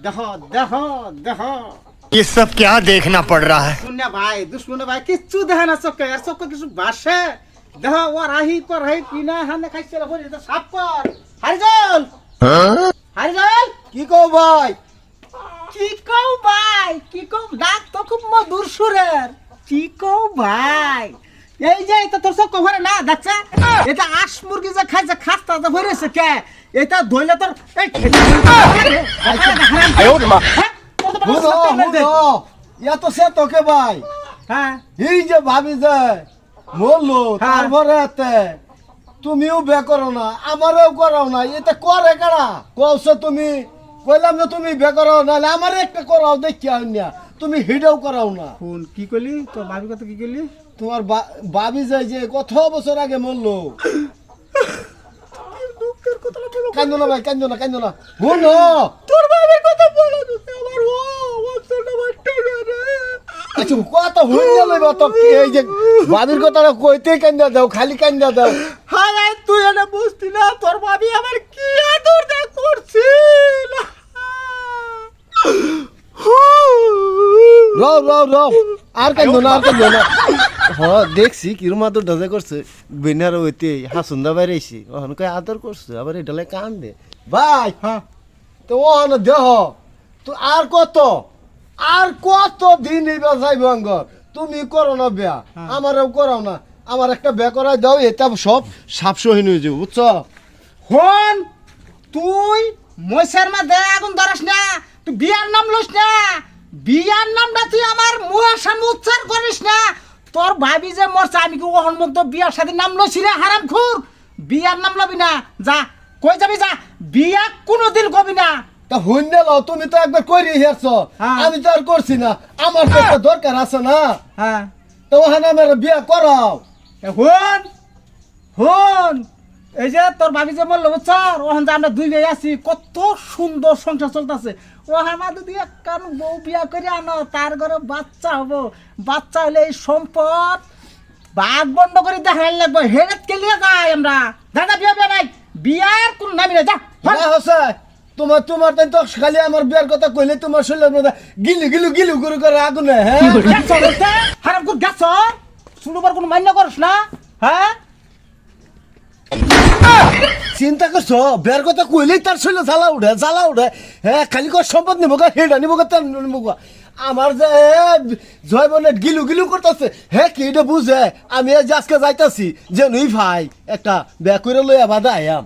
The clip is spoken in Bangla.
দেখো দেখো দেখো ये सब क्या देखना पड़ रहा है। শুনে ভাই দুশ্মনে ভাই কিচ্ছু দেখে না চোখে আর চোখে কিছু বাসে দেখো ও রাহি কর হাই কিনা হানে খাইছে হরি তো সাপ কর হারিজল হারিজল কি কও ভাই? কি কও ভাই কি কও ডাক তো খুব মধুর সুরের কি কও ভাই এই যে এটা তোর চোখ ভরে না দেখছে এটা আশ মুরগি যে খাইছে খাস্তা যে ভরেছে কে এটা ধইলে তোর এই বুঝো বুঝো এত সে তোকে ভাই হ্যাঁ এই যে ভাবি যে বললো হ্যাঁ। তারপরে এতে তুমিও বে করো না আমারও করাও না এটা করে কারা কওছো তুমি কইলাম যে তুমি বে করো নাহলে আমার একটা করাও দেখি আইনা তুমি হিডাও করাও না ফোন কি করলি তোর ভাবি কথা কি করলি তোমার ভাবি যায় যে কত বছর আগে মরলো কান্দো না ভাই কান্দো না কান্দো না বলো তোর ভাবির কথা বলো আমার ও তোরটা বাট্টা রে আচ্ছা কত হয়ে গেল তো এই যে ভাবির কথাটা কইতে কান্দা দাও খালি কান্দা দাও হায় তুই এটা বুঝতি না তোর ভাবি আমার কি আদর দা করছিল রও রও রও আর কান্দো না আর কান্দো না হ্যাঁ দেখছি কিরম আদর দাদা করছে বেনার হইতে হাসুন্দা বাইরে এসি ওখানে কই আদর করছে আবার এটালে কান দে ভাই হ্যাঁ তো ওখানে দেহ তো আর কত দিন এবার যাইব আঙ্গর তুমি করো না বিয়া আমারও করাও না আমার একটা বিয়া করাই দাও এটা সব সাপসহীন হয়ে যাবো বুঝছো হন তুই মইসার মা দে আগুন ধরাস না তুই বিয়ার নাম লইস না বিয়ার নামটা তুই আমার মুখের সামনে উচ্চার করিস না তোর ভাবি যে মরছে আমি কি ওহন মধ্যে বিয়ার সাথে নাম লইছি রে হারাম খুর বিয়ার নাম লবি না যা কই যাবি যা বিয়া কোনোদিন কবি না তা হইন লও তুমি তো একবার করি হেরছ হ্যাঁ। আমি তো আর করছি না আমার তো একটা দরকার আছে না হ্যাঁ তো ওখানে আমার বিয়া করাও হন হন এই যে তোর ভাবি যে বললো বুঝছর ওখান যে আমরা দুই ভাই আছি কত সুন্দর সংসার চলতেছে ওখান মা যদি একখান বউ বিয়া করে আনো তার ঘরে বাচ্চা হবো বাচ্চা হলে এই সম্পদ ভাগ বন্ধ করে দেখাই লাগবো হেরেত কে লিয়ে যাই আমরা দাদা বিয়া বিয়া নাই বিয়ার কোন নামি না যা না হসে তোমার তাই তো খালি আমার বিয়ার কথা কইলে তোমার শরীরের মধ্যে গিলু গিলু গিলু করে আগুনে হ্যাঁ হারাম করে গেছ শুনবার কোনো মান্য করস না হ্যাঁ চিন্তা করছো বিয়ার কথা কইলেই তার শরীরে জ্বালা উঠে হ্যাঁ খালি কর সম্পদ নিবো গা হেডা নিবো গা তেল নিবো গা আমার যে জয় বনে গিলু গিলু করতেছে হ্যাঁ কি এটা বুঝে আমি আজকে যাইতাছি যে নই ভাই একটা বিয়া করে লইয়া বাদা আয়াম